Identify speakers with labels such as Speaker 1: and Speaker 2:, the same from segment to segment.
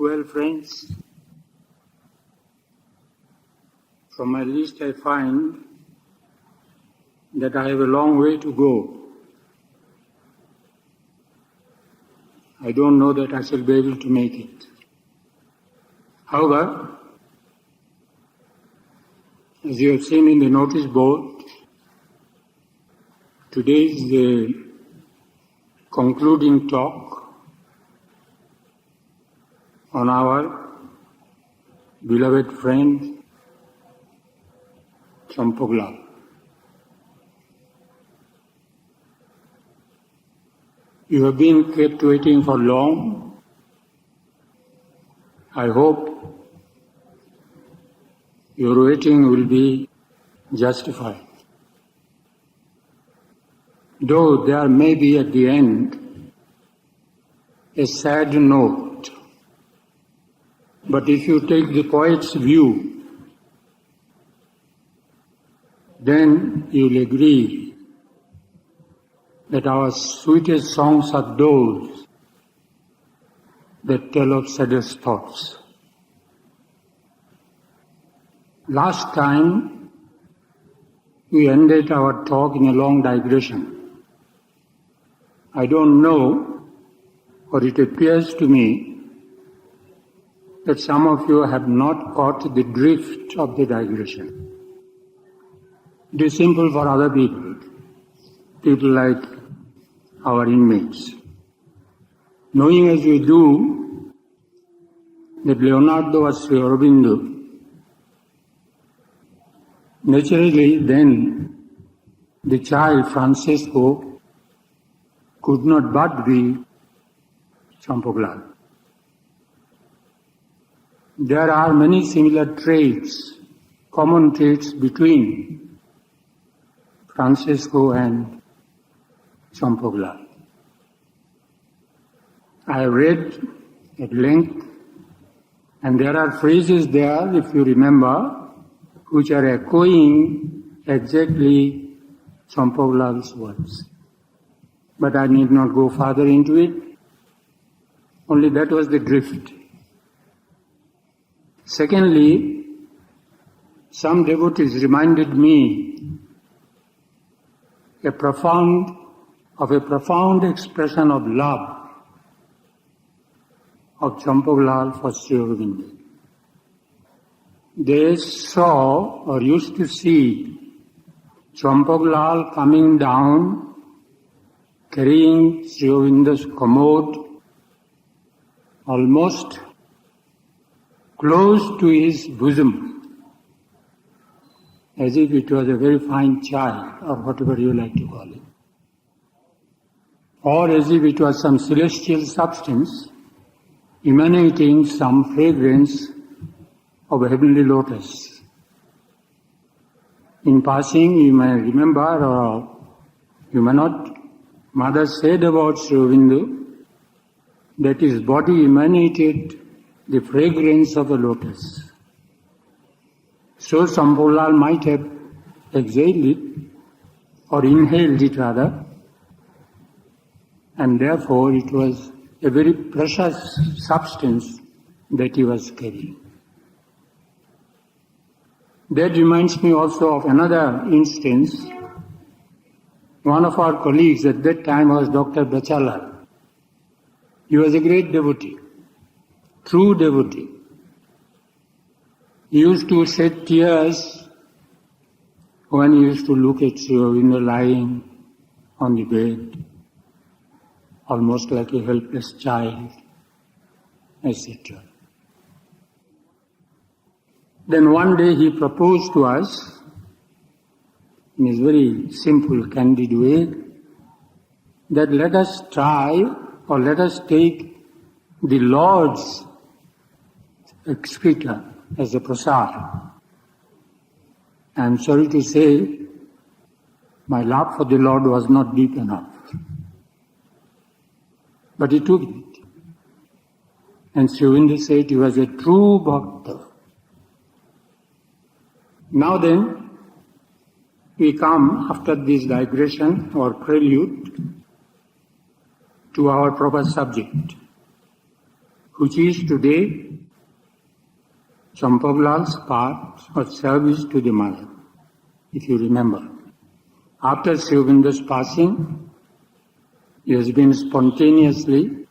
Speaker 1: Well, friends, from my list I find that I have a long way to go. I don't know that I shall be able to make it. However, as you have seen in the notice board, today is the concluding talk on our beloved friend Champaklal. You have been kept waiting for long. I hope your waiting will be justified. Though there may be at the end a sad note, but if you take the poet's view, then you will agree that our sweetest songs are those that tell of saddest thoughts. Last time we ended our talk in a long digression. I don't know, or it appears to me that some of you have not caught the drift of the digression. It is simple for other people like our inmates. Knowing as we do that Leonardo was Aurobindo, naturally then the child Francesco could not but be Champaklal. There are many similar traits, common traits between Francesco and Champaklal. I have read at length, and there are phrases there, if you remember, which are echoing exactly Champaklal's words. But I need not go further into it. Only that was the drift. Secondly, some devotees reminded me of a profound expression of love of Champaklal for Sri Aurobindo. They saw or used to see Champaklal coming down carrying Sri Aurobindo's commode almost close to his bosom, as if it was a very fine child, or whatever you like to call it, or as if it was some celestial substance emanating some fragrance of a heavenly lotus. In passing, you may remember, or you may not, Mother said about Sri Aurobindo that his body emanated the fragrance of a lotus. So Champaklal might have exhaled it, or inhaled it rather, and therefore it was a very precious substance that he was carrying. That reminds me also of another instance. One of our colleagues at that time was Dr. Bachalar. He was a great devotee, true devotee. He used to shed tears when he used to look at Sri Aurobindo lying on the bed, almost like a helpless child, etc. Then one day he proposed to us, in his very simple, candid way, that let us try, or let us take the Lord's excreta as a prasad. I am sorry to say, my love for the Lord was not deep enough. But he took it. And Sri Aurobindo said he was a true bhakta. Now then, we come, after this digression or prelude, to our proper subject. which is today Champaklal's part of service to the mother, if you remember. After Aurobindo's passing, he has been spontaneously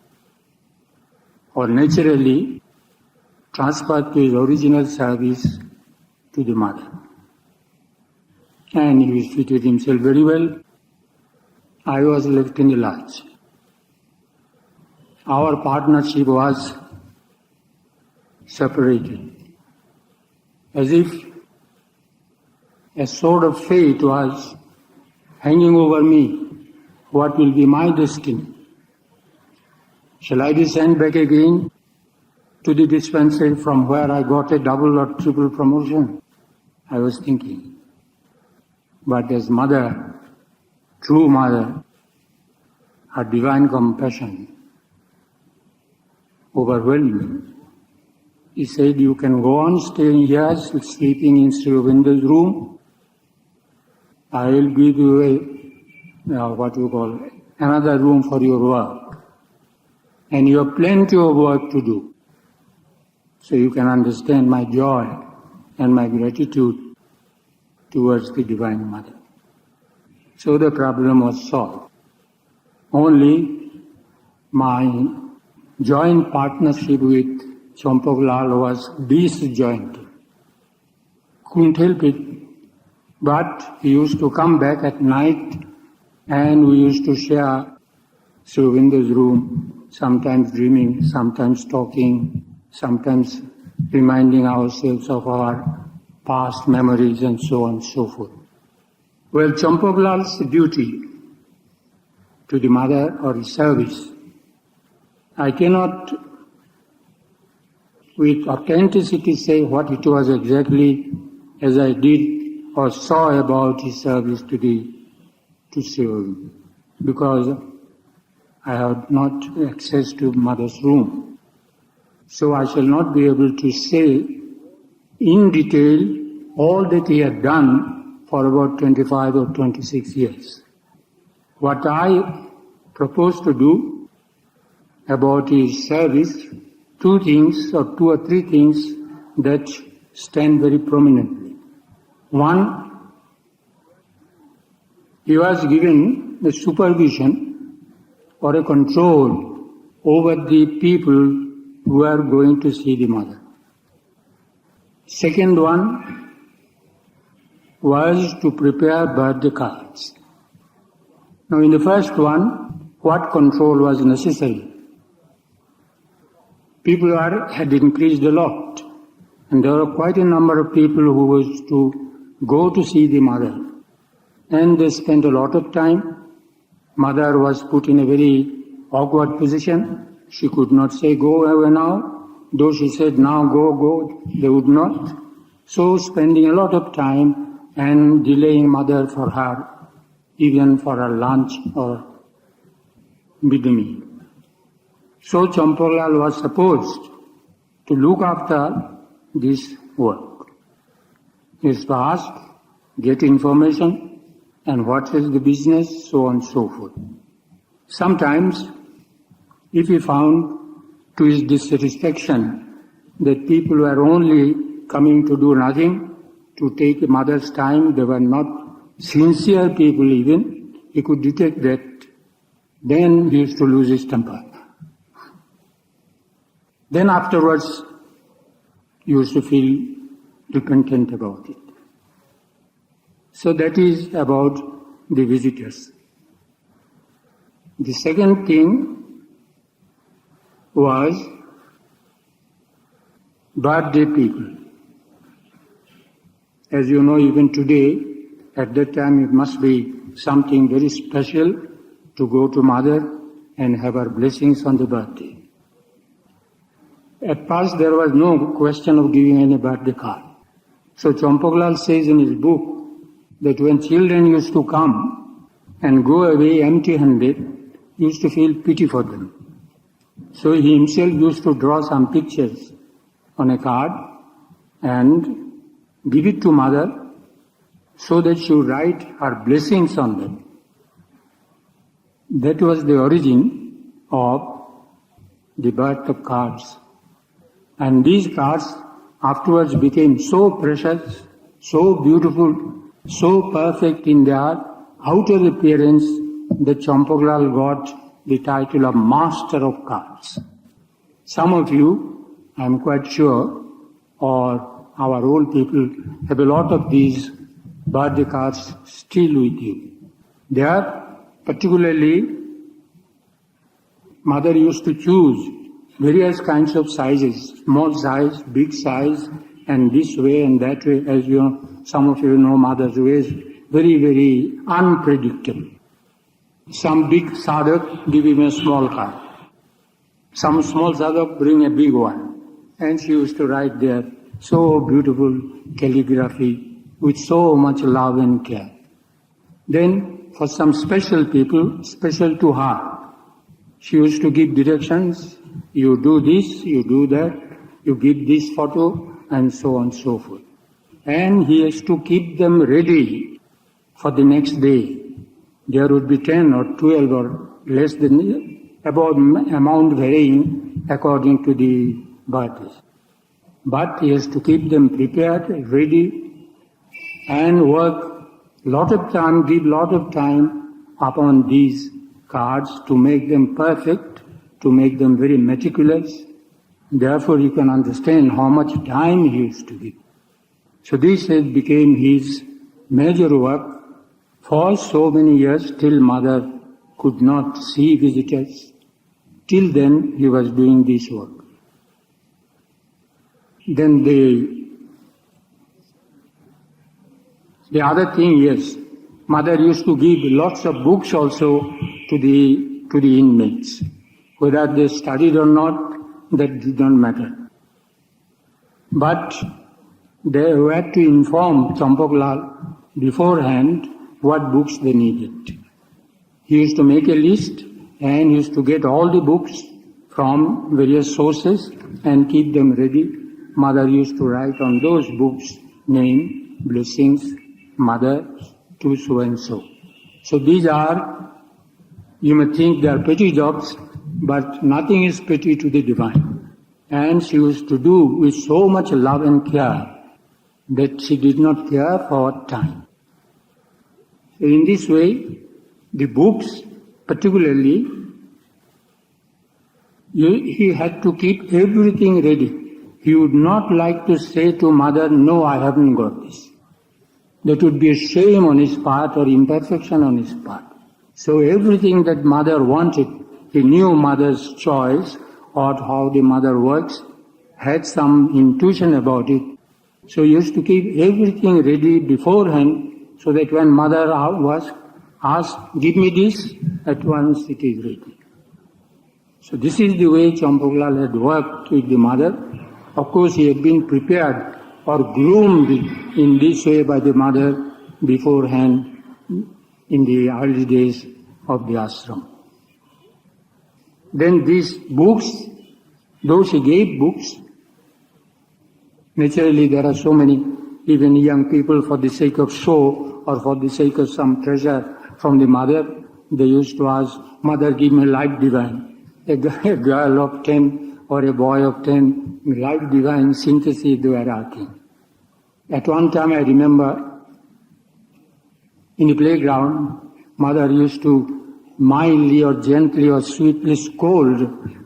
Speaker 1: or naturally transferred to his original service to the mother. And he treated himself very well. I was left in the lurch. Our partnership was separated, as if a sword of fate was hanging over me. What will be my destiny? Shall I be sent back again to the dispensary from where I got a double or triple promotion? I was thinking. But as mother, true mother, her divine compassion overwhelmed me. He said, you can go on staying here, sleeping in Aurobindo room. I will give you another room for your work. And you have plenty of work to do. So you can understand my joy and my gratitude towards the Divine Mother. So the problem was solved. Only my joint partnership with Champaklal was disjointed. Couldn't help it. But he used to come back at night and we used to share Aurobindo's room, sometimes dreaming, sometimes talking, sometimes reminding ourselves of our past memories and so on and so forth. Well, Champaklal's duty to the mother or his service, I cannot with authenticity say what it was exactly as I did or saw about his service to Aurobindo, because I had not access to mother's room. So I shall not be able to say in detail all that he had done for about 25 or 26 years. What I propose to do about his service, two or three things that stand very prominently. One, he was given the supervision or a control over the people who are going to see the mother. Second one was to prepare birthday cards. Now in the first one, what control was necessary? People had increased a lot, and there were quite a number of people who was to go to see the mother. And they spent a lot of time. Mother was put in a very awkward position. She could not say, go away now. Though she said, now go, they would not. So spending a lot of time and delaying mother for her, even for her lunch or midday. So Champaklal was supposed to look after this work. He is to ask, get information, and what is the business, so on and so forth. Sometimes, if he found to his dissatisfaction that people were only coming to do nothing, to take a mother's time, they were not sincere people even, he could detect that, then he used to lose his temper. Then afterwards, he used to feel repentant about it. So that is about the visitors. The second thing was birthday people. As you know, even today, at that time it must be something very special to go to mother and have her blessings on the birthday. At first there was no question of giving any birthday card. So Champaklal says in his book that when children used to come and go away empty-handed, he used to feel pity for them. So he himself used to draw some pictures on a card and give it to mother so that she would write her blessings on them. That was the origin of the birth of cards. And these cards afterwards became so precious, so beautiful, so perfect in their outer appearance that Champaklal got the title of Master of Cards. Some of you, I am quite sure, or our old people, have a lot of these birthday cards still with you. They are particularly, mother used to choose various kinds of sizes, small size, big size, and this way and that way. As you know, some of you know mother's ways, very, very unpredictable. Some big sadhak give him a small card. Some small sadhak bring a big one. And she used to write there so beautiful calligraphy with so much love and care. Then for some special people, special to her, she used to give directions. You do this, you do that, you give this photo, and so on and so forth. And he has to keep them ready for the next day. There would be 10 or 12 or less than, about amount varying according to the birthdays. But he has to keep them prepared, ready, and work lot of time, give lot of time upon these cards to make them perfect, to make them very meticulous. Therefore you can understand how much time he used to give. So this became his major work for so many years till mother could not see visitors. Till then he was doing this work. Then the other thing is, mother used to give lots of books also to the inmates. Whether they studied or not, that did not matter. But they had to inform Champaklal beforehand what books they needed. He used to make a list and he used to get all the books from various sources and keep them ready. Mother used to write on those books name, blessings, mother to so and so. So these are, you may think they are petty jobs, but nothing is petty to the divine. And she used to do with so much love and care that she did not care for time. So in this way, the books particularly, he had to keep everything ready. He would not like to say to mother, no, I haven't got this. That would be a shame on his part or imperfection on his part. So everything that mother wanted, he knew mother's choice or how the mother works, had some intuition about it. So he used to keep everything ready beforehand so that when mother was asked, give me this, at once it is ready. So this is the way Champaklal had worked with the mother. Of course he had been prepared or groomed in this way by the mother beforehand in the early days of the ashram. Then these books, though she gave books, naturally there are so many, even young people for the sake of show or for the sake of some treasure from the mother, they used to ask, Mother, give me life divine. A girl of 10 or a boy of 10, life divine synthesis they were asking. At one time I remember in the playground, mother used to mildly or gently or sweetly scold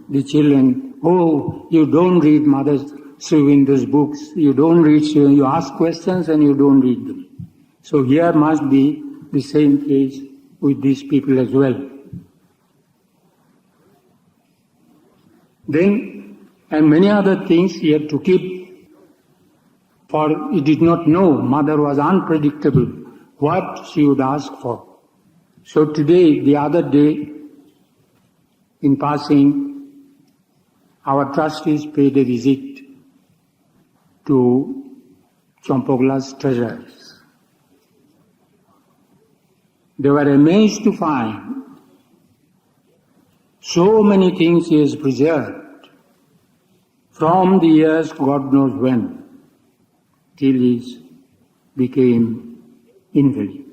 Speaker 1: the children. Oh, you don't read Mother Aurobindo books. You don't read, you ask questions and you don't read them. So here must be the same case with these people as well. Then, and many other things he had to keep, for he did not know, mother was unpredictable, what she would ask for. So today, the other day, in passing, our trustees paid a visit to Champaklal's treasures. They were amazed to find so many things he has preserved from the years God knows when till he became invalid.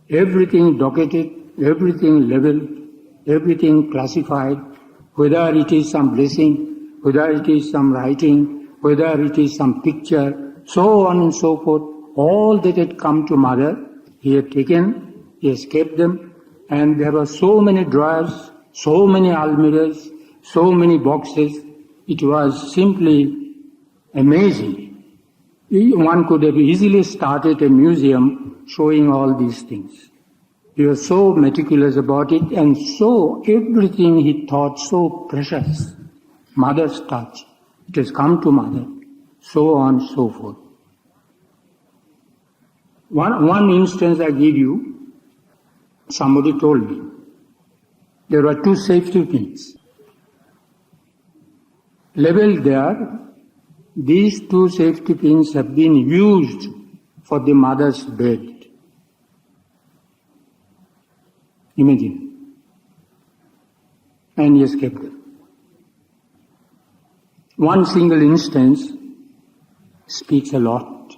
Speaker 1: Everything docketed, everything labeled, everything classified whether it is some blessing, whether it is some writing, whether it is some picture, so on and so forth, all that had come to mother, he had taken, he has kept them, and there were so many drawers, so many almirahs, so many boxes. It was simply amazing. One could have easily started a museum showing all these things. He was so meticulous about it, and so everything he thought so precious. Mother's touch, it has come to mother, so on, so forth. One instance I give you, somebody told me, there were 2 safety pins. Labeled there, these 2 safety pins have been used for the mother's bed. Imagine. And he has kept them. One single instance speaks a lot.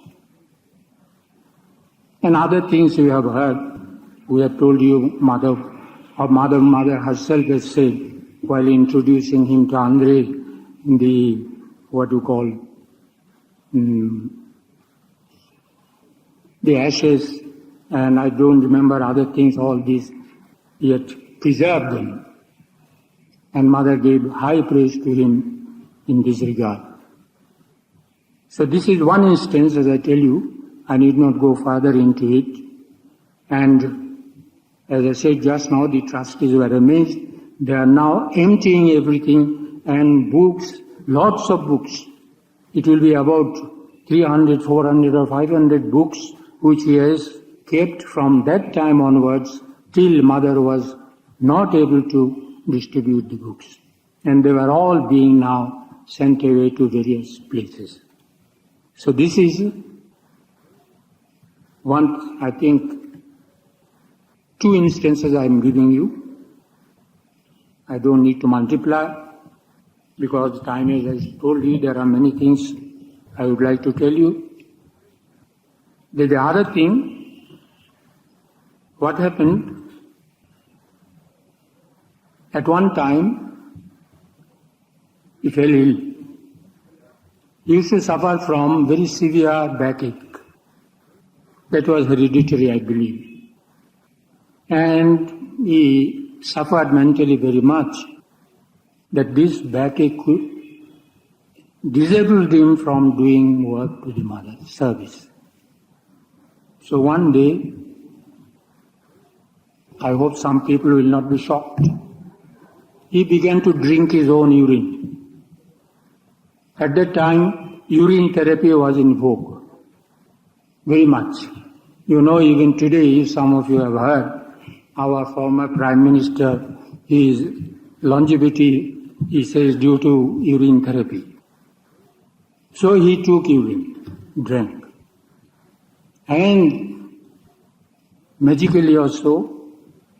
Speaker 1: And other things we have heard, we have told you, mother herself has said, while introducing him to Andre, the, the ashes, and I don't remember other things, all these, yet preserved them. And mother gave high praise to him in this regard. So this is one instance, as I tell you, I need not go further into it. And as I said just now, the trustees were amazed. They are now emptying everything, and books, lots of books. It will be about 300, 400 or 500 books which he has kept from that time onwards till mother was not able to distribute the books. And they were all being now sent away to various places. So this is one, I think, 2 instances I am giving you. I don't need to multiply because time is, as I told you, there are many things I would like to tell you. The other thing, what happened, at one time, he fell ill. He used to suffer from very severe backache. That was hereditary, I believe. And he suffered mentally very much, that this backache disabled him from doing work to the mother, service. So one day, I hope some people will not be shocked, he began to drink his own urine. At that time, urine therapy was in vogue, very much. You know, even today, some of you have heard, our former Prime Minister, his longevity, he says, due to urine therapy. So he took urine, drank. And magically also,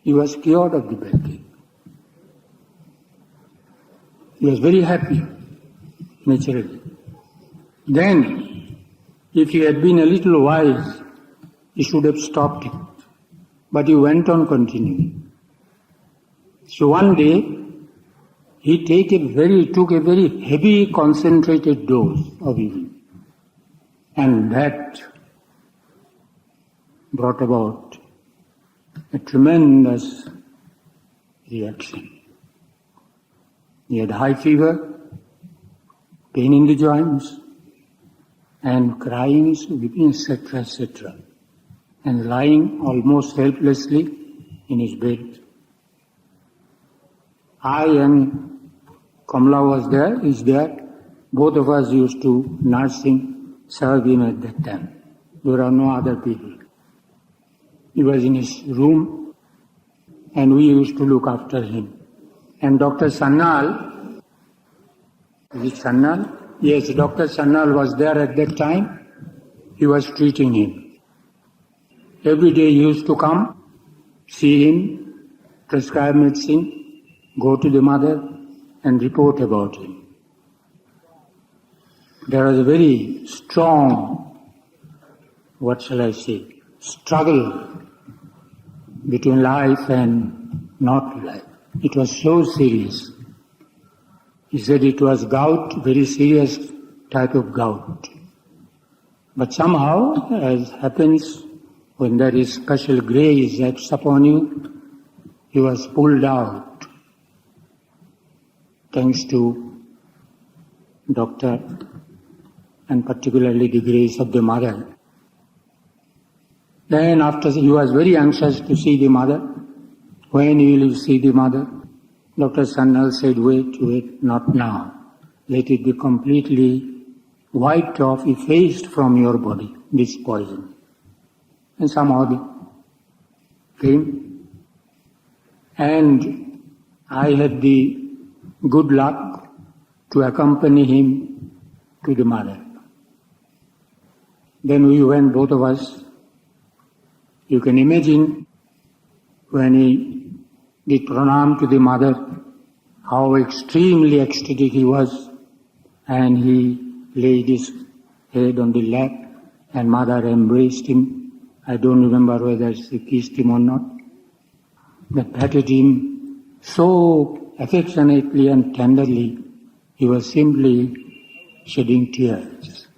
Speaker 1: he was cured of the backache. He was very happy, naturally. Then, if he had been a little wise, he should have stopped it. But he went on continuing. So one day, he took a very heavy concentrated dose of urine. And that brought about a tremendous reaction. He had high fever, pain in the joints, and crying, weeping, etc., etc., and lying almost helplessly in his bed. I and Kamla is there. Both of us used to nurse him, serve him at that time. There are no other people. He was in his room, and we used to look after him. And Dr. Sannal, is it Sannal? Yes, Dr. Sannal was there at that time. He was treating him. Every day he used to come, see him, prescribe medicine, go to the mother and report about him. There was a very strong, struggle between life and not life. It was so serious. He said it was gout, very serious type of gout. But somehow, as happens when there is special grace acts upon you, he was pulled out, thanks to doctor and particularly the grace of the mother. Then after, he was very anxious to see the mother. When will you see the mother? Dr. Sannal said, wait, not now. Let it be completely wiped off, effaced from your body, this poison. And somehow they came. And I had the good luck to accompany him to the mother. Then we went, both of us. You can imagine when he did pranam to the mother, how extremely ecstatic he was, and he laid his head on the lap, and mother embraced him. I don't remember whether she kissed him or not. They patted him so affectionately and tenderly, he was simply shedding tears.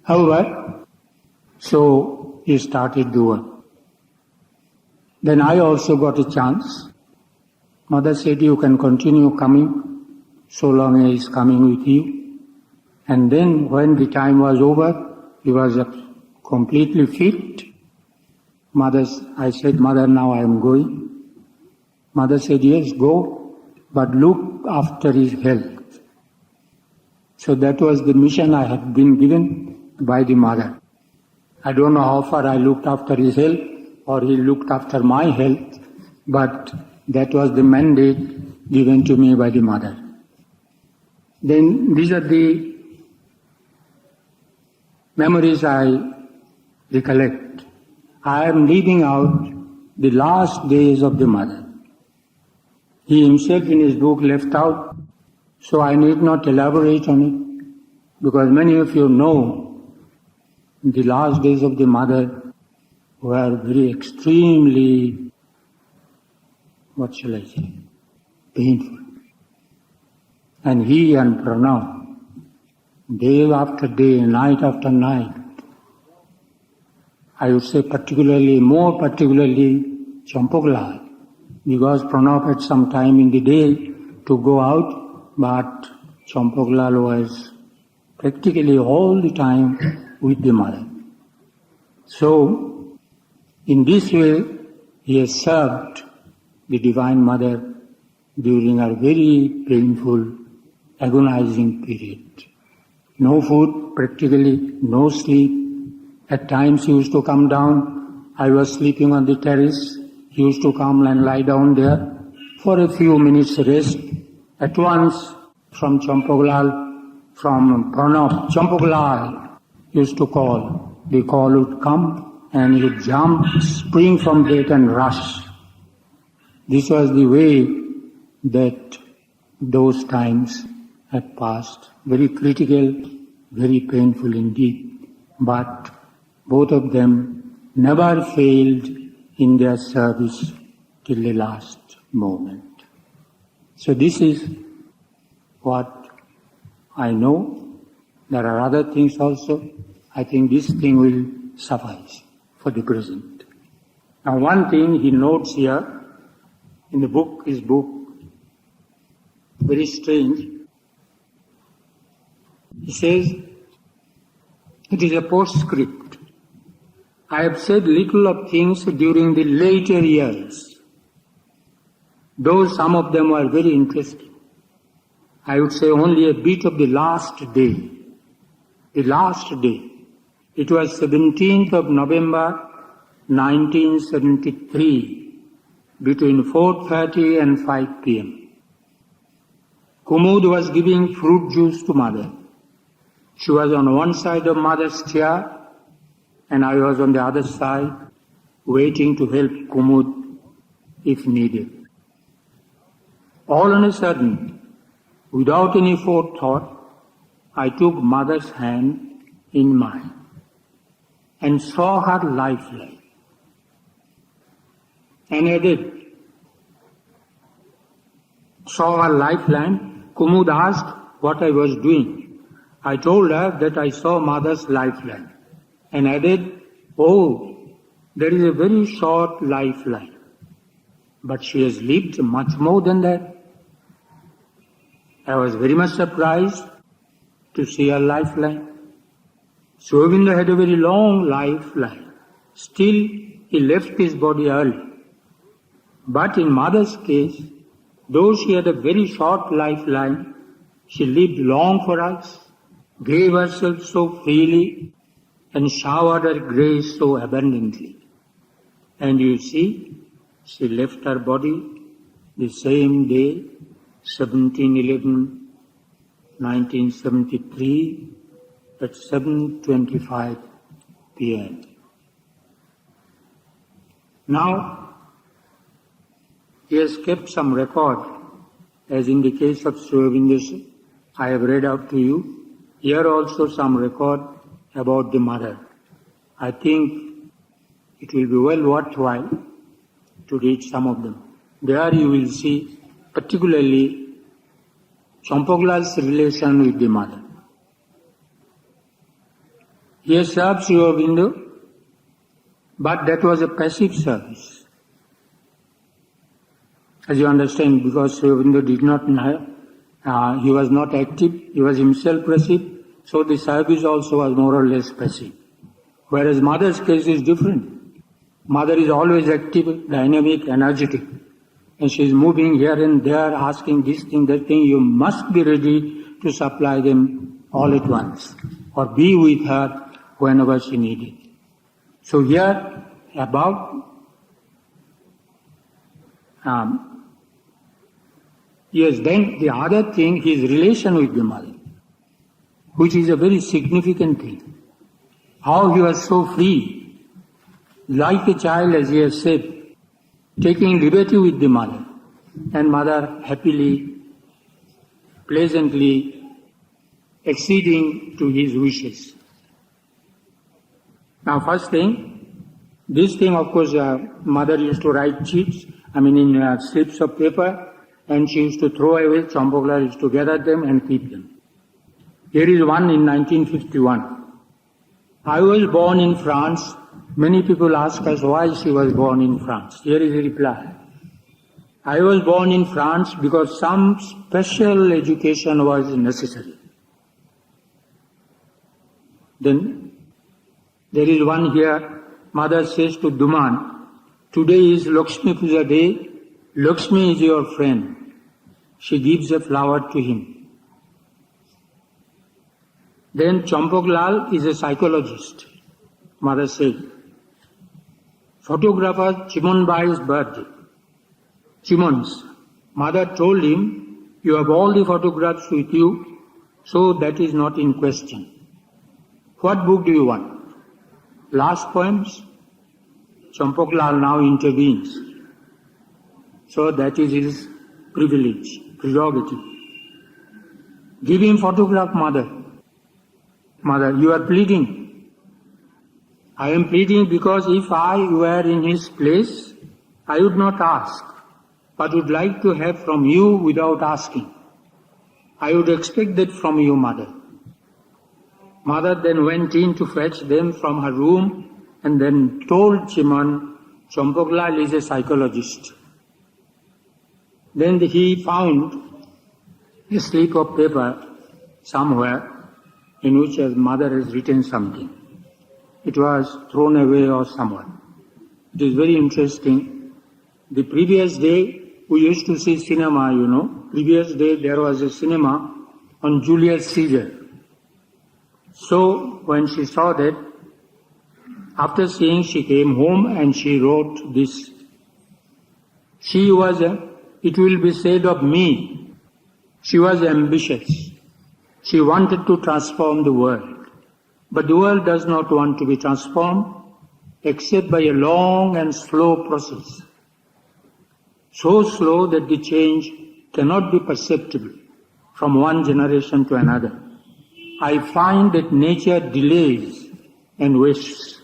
Speaker 1: However, so he started the work. Then I also got a chance. Mother said, you can continue coming so long as he's coming with you. And then when the time was over, he was completely fit. I said, Mother, now I am going. Mother said, yes, go, but look after his health. So that was the mission I had been given by the mother. I don't know how far I looked after his health or he looked after my health, but that was the mandate given to me by the mother. Then these are the memories I recollect. I am leaving out the last days of the mother. He himself in his book left out, so I need not elaborate on it, because many of you know the last days of the mother were very extremely, painful. And he and Pranav, day after day, night after night, I would say more particularly Champaklal, because Pranav had some time in the day to go out, but Champaklal was practically all the time with the mother. So, in this way, he has served the Divine Mother during a very painful, agonizing period. No food, practically no sleep. At times he used to come down. I was sleeping on the terrace. He used to come and lie down there for a few minutes rest. At once, from Champaklal, from Pranav, Champaklal used to call. The call would come and he would jump, spring from bed and rush. This was the way that those times had passed. Very critical, very painful indeed. But both of them never failed in their service till the last moment. So this is what I know. There are other things also. I think this thing will suffice for the present. Now one thing he notes here in the book, his book, very strange. He says, it is a postscript. I have said little of things during the later years, though some of them were very interesting. I would say only a bit of the last day. The last day. It was 17th of November 1973, between 4:30 and 5 p.m. Kumud was giving fruit juice to mother. She was on one side of mother's chair, and I was on the other side, waiting to help Kumud if needed. All on a sudden, without any forethought, I took mother's hand in mine and saw her lifeline. And I did. Saw her lifeline Kumud asked what I was doing. I told her that I saw mother's lifeline and added, "Oh, there is a very short lifeline. But she has lived much more than that." I was very much surprised to see her lifeline. Sri Aurobindo had a very long lifeline. Still, he left his body early. But in mother's case, though she had a very short lifeline, she lived long for us, gave herself so freely, and showered her grace so abundantly. And you see, she left her body the same day, 17/11/1973, at 7:25 p.m. Now, he has kept some record, as in the case of Sri Aurobindo, I have read out to you. Here also some record about the mother. I think it will be well worthwhile to read some of them. There you will see particularly Champaklal's relation with the mother. He has served Sri Aurobindo, but that was a passive service. As you understand, because Sri Aurobindo did not know, he was not active, he was himself passive, so the service also was more or less passive. Whereas mother's case is different. Mother is always active, dynamic, energetic. And she is moving here and there, asking this thing, that thing. You must be ready to supply them all at once, or be with her whenever she needed. So here, about yes, then the other thing, his relation with the mother, which is a very significant thing. How he was so free, like a child, as he has said, taking liberty with the mother, and mother happily, pleasantly acceding to his wishes. Now, first thing, this thing, of course, mother used to write sheets, in slips of paper, and she used to throw away. Champaklal used to gather them and keep them. Here is one in 1951. I was born in France. Many people ask us why she was born in France. Here is the reply. I was born in France because some special education was necessary. Then there is one here. Mother says to Duman, "Today is Lakshmi Puja day. Lakshmi is your friend." She gives a flower to him. Then Champaklal is a psychologist. Mother said, photographer Chimonbai's birthday. Chimon's mother told him, "You have all the photographs with you, so that is not in question. What book do you want? Last poems?" Champaklal now intervenes. So that is his privilege, prerogative. "Give him photograph, mother." "Mother, you are pleading." "I am pleading because if I were in his place, I would not ask, but would like to have from you without asking. I would expect that from you, mother." Mother then went in to fetch them from her room and then told Chimon, Champaklal is a psychologist. Then he found a slip of paper somewhere in which his mother has written something. It was thrown away or somewhere. It is very interesting. The previous day we used to see cinema, Previous day there was a cinema on Julius Caesar. So when she saw that, after seeing, she came home and she wrote this. It will be said of me, she was ambitious. She wanted to transform the world. But the world does not want to be transformed except by a long and slow process. So slow that the change cannot be perceptible from one generation to another. I find that nature delays and wastes,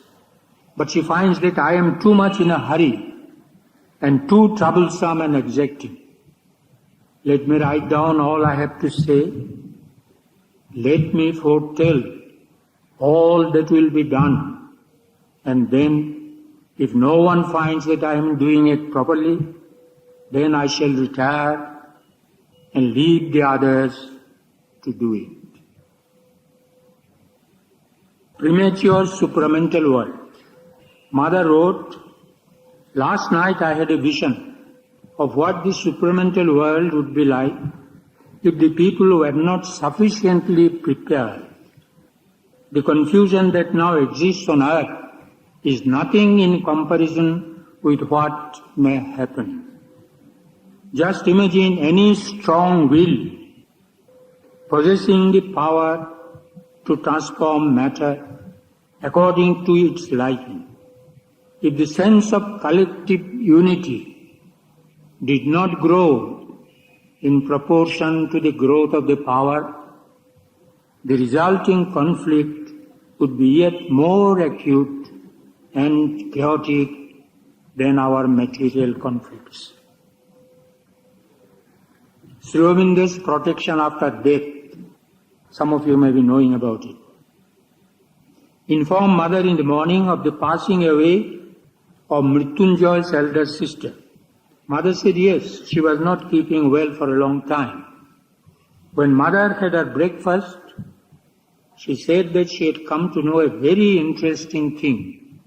Speaker 1: but she finds that I am too much in a hurry and too troublesome and exacting. Let me write down all I have to say. Let me foretell all that will be done. And then, if no one finds that I am doing it properly, then I shall retire and leave the others to do it. Premature supramental world. Mother wrote, last night I had a vision of what the supramental world would be like if the people were not sufficiently prepared. The confusion that now exists on earth is nothing in comparison with what may happen. Just imagine any strong will possessing the power to transform matter according to its liking. If the sense of collective unity did not grow in proportion to the growth of the power, the resulting conflict would be yet more acute and chaotic than our material conflicts. Sri Aurobindo's protection after death, some of you may be knowing about it. Informed mother in the morning of the passing away of Mrityunjay's elder sister. Mother said yes, she was not keeping well for a long time. When mother had her breakfast, she said that she had come to know a very interesting thing.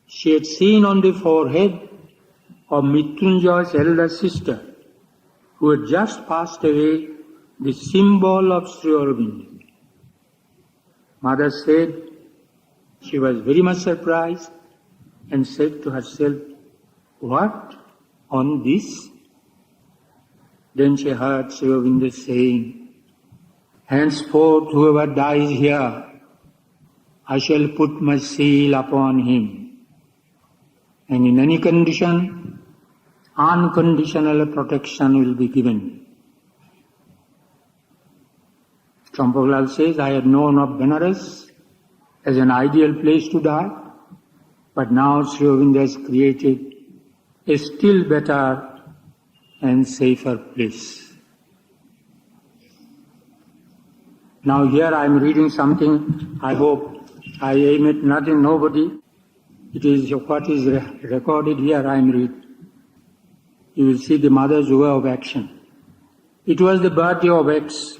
Speaker 1: She had seen on the forehead of Mrityunjay's elder sister, who had just passed away, the symbol of Sri Aurobindo. Mother said she was very much surprised and said to herself, what? On this? Then she heard Sri Aurobindo saying, henceforth whoever dies here, I shall put my seal upon him. And in any condition, unconditional protection will be given. Champaklal says, I had known of Benares as an ideal place to die, but now Sri Aurobindo has created a still better and safer place. Now here I am reading something, I hope I aim at nothing, nobody. It is what is recorded here I am reading. You will see the mother's way of action. It was the birthday of X.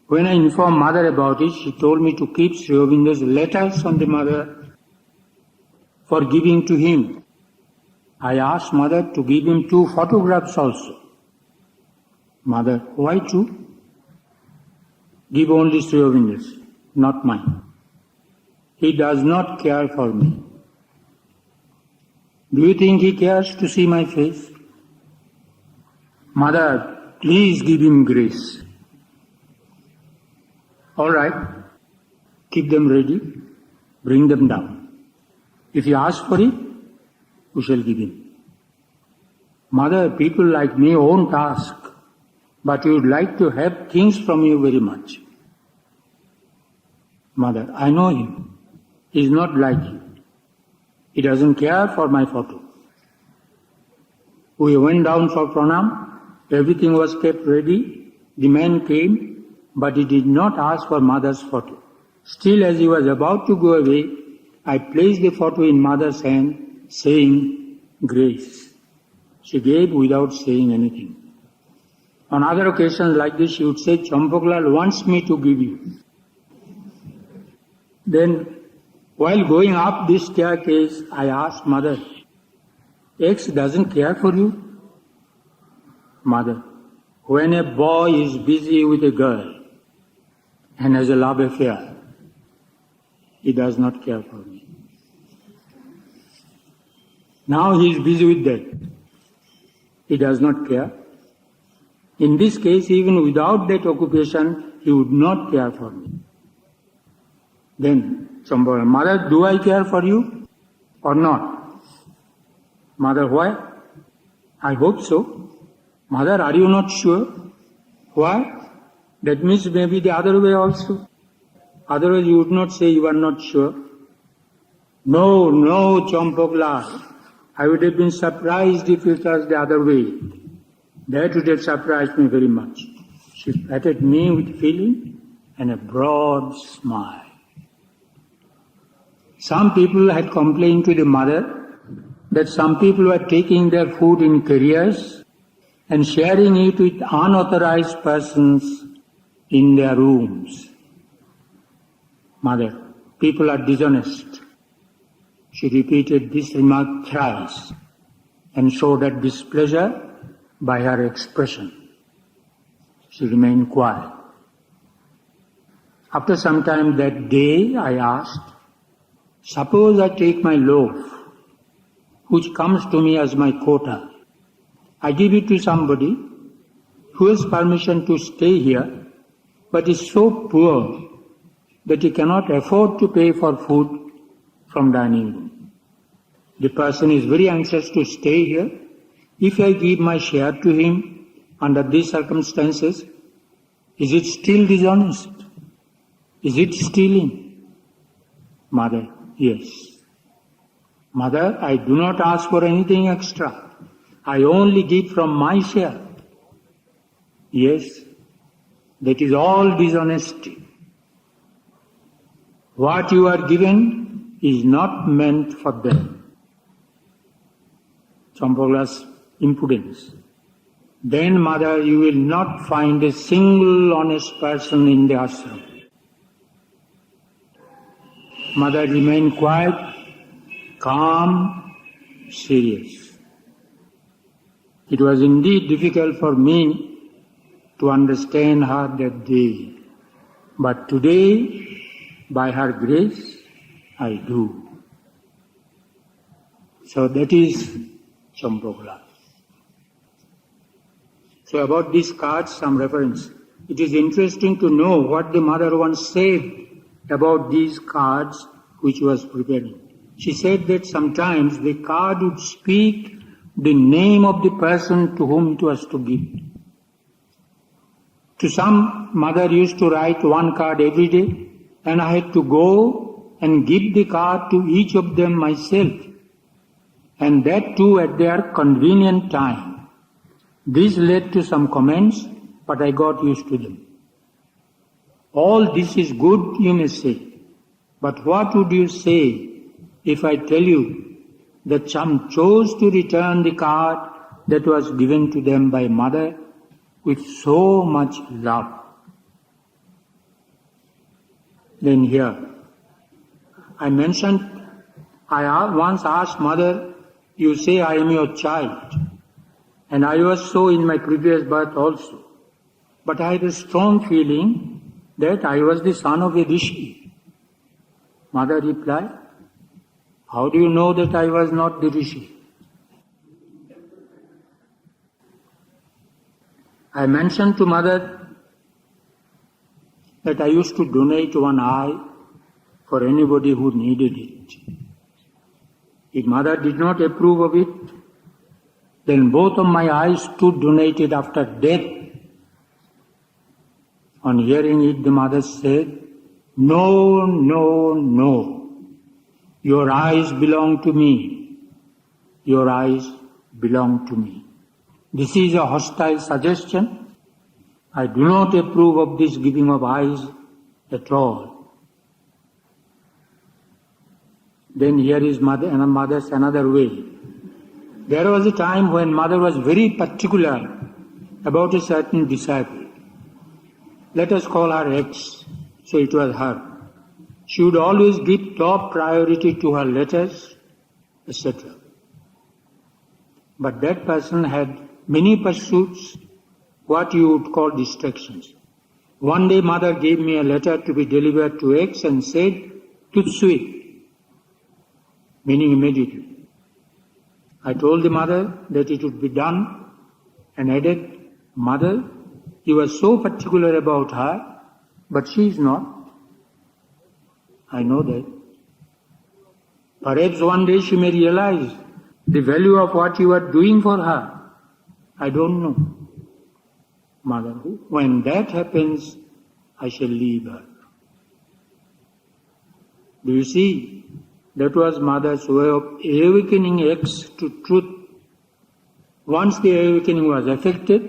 Speaker 1: When I informed mother about it, she told me to keep Sri Aurobindo's letters on the mother for giving to him. I asked mother to give him 2 photographs also. Mother, why 2? Give only Sri Aurobindo's, not mine. He does not care for me. Do you think he cares to see my face? Mother, please give him grace. All right, keep them ready, bring them down. If he asks for it, we shall give him. Mother, people like me won't ask, but you would like to have things from you very much. Mother, I know him. He is not like you. He doesn't care for my photo. We went down for pranam. Everything was kept ready. The man came, but he did not ask for mother's photo. Still, as he was about to go away, I placed the photo in mother's hand, saying, grace. She gave without saying anything. On other occasions like this, she would say, Champaklal wants me to give you. Then, while going up this staircase, I asked mother, X doesn't care for you? Mother, when a boy is busy with a girl and has a love affair, he does not care for me. Now he is busy with that. He does not care. In this case, even without that occupation, he would not care for me. Then, Champaklal, mother, do I care for you or not? Mother, why? I hope so. Mother, are you not sure? Why? That means maybe the other way also. Otherwise you would not say you are not sure. No, no, Champaklal. I would have been surprised if it was the other way. That would have surprised me very much. She patted me with feeling and a broad smile. Some people had complained to the mother that some people were taking their food in carriers and sharing it with unauthorized persons in their rooms. Mother, people are dishonest. She repeated this remark thrice and showed her displeasure by her expression. She remained quiet. After some time that day, I asked, suppose I take my loaf, which comes to me as my quota. I give it to somebody who has permission to stay here, but is so poor that he cannot afford to pay for food from dining room. The person is very anxious to stay here. If I give my share to him under these circumstances, is it still dishonest? Is it stealing? Mother, yes. Mother, I do not ask for anything extra. I only give from my share. Yes, that is all dishonesty. What you are given is not meant for them. Champaklal's impudence. Then, mother, you will not find a single honest person in the ashram. Mother remained quiet, calm, serious. It was indeed difficult for me to understand her that day. But today, by her grace, I do. So that is Champaklal. So about these cards, some reference. It is interesting to know what the mother once said about these cards which was preparing. She said that sometimes the card would speak the name of the person to whom it was to give. To some, mother used to write one card every day, and I had to go and give the card to each of them myself, and that too at their convenient time. This led to some comments, but I got used to them. All this is good, you may say, but what would you say if I tell you that some chose to return the card that was given to them by mother with so much love? Then here, I mentioned, I once asked mother, you say I am your child, and I was so in my previous birth also. But I had a strong feeling that I was the son of a rishi. Mother replied, how do you know that I was not the rishi? I mentioned to mother that I used to donate one eye for anybody who needed it. If mother did not approve of it, then both of my eyes stood donated after death. On hearing it, the mother said, no, no, no. Your eyes belong to me. Your eyes belong to me. This is a hostile suggestion. I do not approve of this giving of eyes at all. Then here is mother's another way. There was a time when mother was very particular about a certain disciple. Let us call her X, so it was her. She would always give top priority to her letters, etc. But that person had many pursuits, what you would call distractions. One day mother gave me a letter to be delivered to X and said, Tutsui, meaning immediately. I told the mother that it would be done and added, Mother, you are so particular about her, but she is not. I know that. Perhaps one day she may realize the value of what you are doing for her. I don't know. Mother, when that happens, I shall leave her. Do you see? That was mother's way of awakening X to truth. Once the awakening was effected,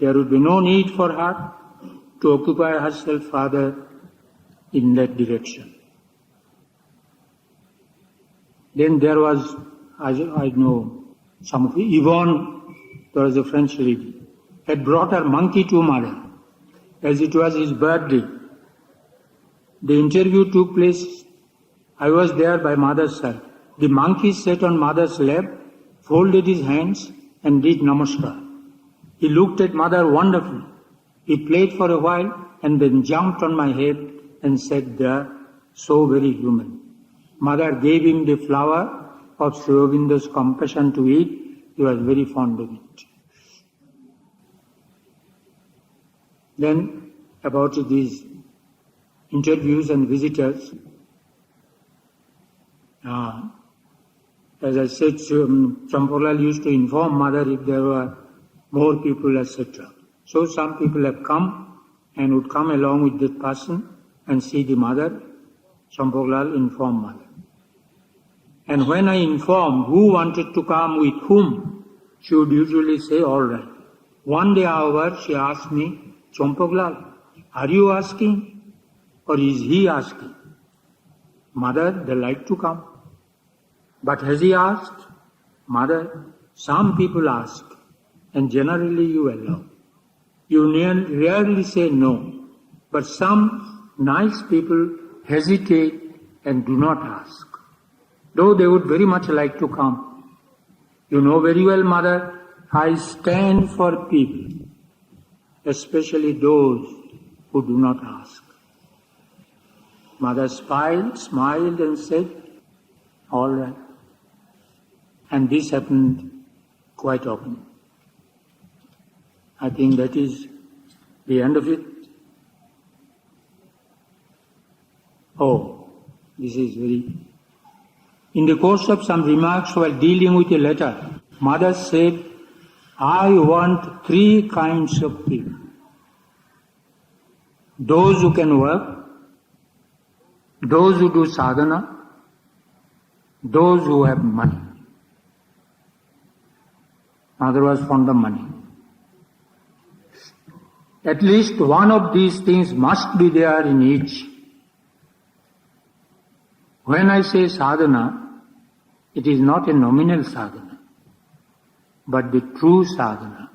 Speaker 1: there would be no need for her to occupy herself further in that direction. Then there was, I know, some of Yvonne, there was a French lady, had brought her monkey to mother, as it was his birthday. The interview took place, I was there by mother's side. The monkey sat on mother's lap, folded his hands and did namaskar. He looked at mother wonderfully. He played for a while and then jumped on my head and sat there, so very human. Mother gave him the flower of Aurobindo compassion to eat. He was very fond of it. Then about these interviews and visitors, as I said, Champaklal used to inform mother if there were more people, etc. So some people have come and would come along with that person and see the mother. Champaklal informed mother. And when I informed who wanted to come with whom, she would usually say, all right. One day, however, she asked me, Champaklal, are you asking or is he asking? Mother, they like to come. But has he asked? Mother, some people ask and generally you allow. You rarely say no, but some nice people hesitate and do not ask, though they would very much like to come. You know very well, mother, I stand for people, especially those who do not ask. Mother smiled and said, all right. And this happened quite often. I think that is the end of it. Oh, this is very... In the course of some remarks while dealing with a letter, mother said, I want 3 kinds of people. Those who can work, those who do sadhana, those who have money. Mother was fond of money. At least one of these things must be there in each. When I say sadhana, it is not a nominal sadhana, but the true sadhana.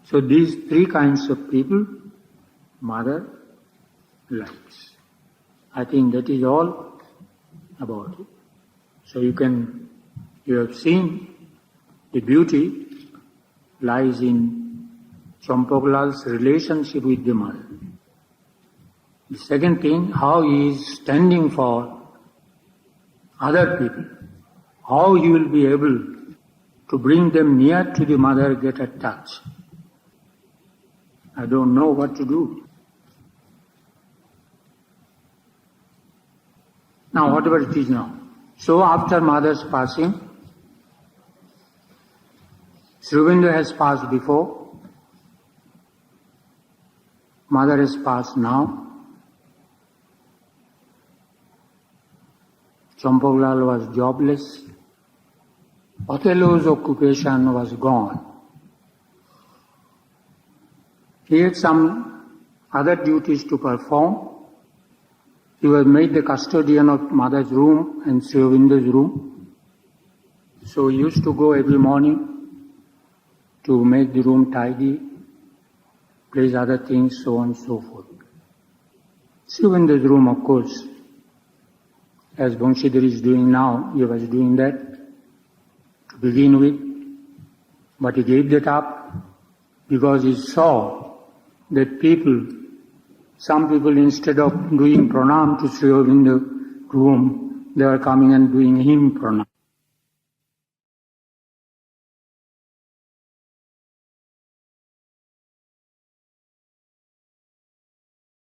Speaker 1: So these 3 kinds of people, mother likes. I think that is all about it. So you have seen the beauty lies in Champaklal's relationship with the mother. The second thing, how he is standing for other people, how he will be able to bring them near to the mother, get a touch. I don't know what to do. Now, whatever it is now. So after mother's passing, Aurobindo has passed before, mother has passed now. Champaklal was jobless. Othello's occupation was gone. He had some other duties to perform. He was made the custodian of mother's room and Aurobindo's room. So he used to go every morning to make the room tidy, place other things, so on and so forth. Aurobindo's room, of course, as Bangshidhar is doing now, he was doing that to begin with, but he gave that up because he saw that some people instead of doing pranam to Sri Aurobindo room, they were coming and doing him pranam.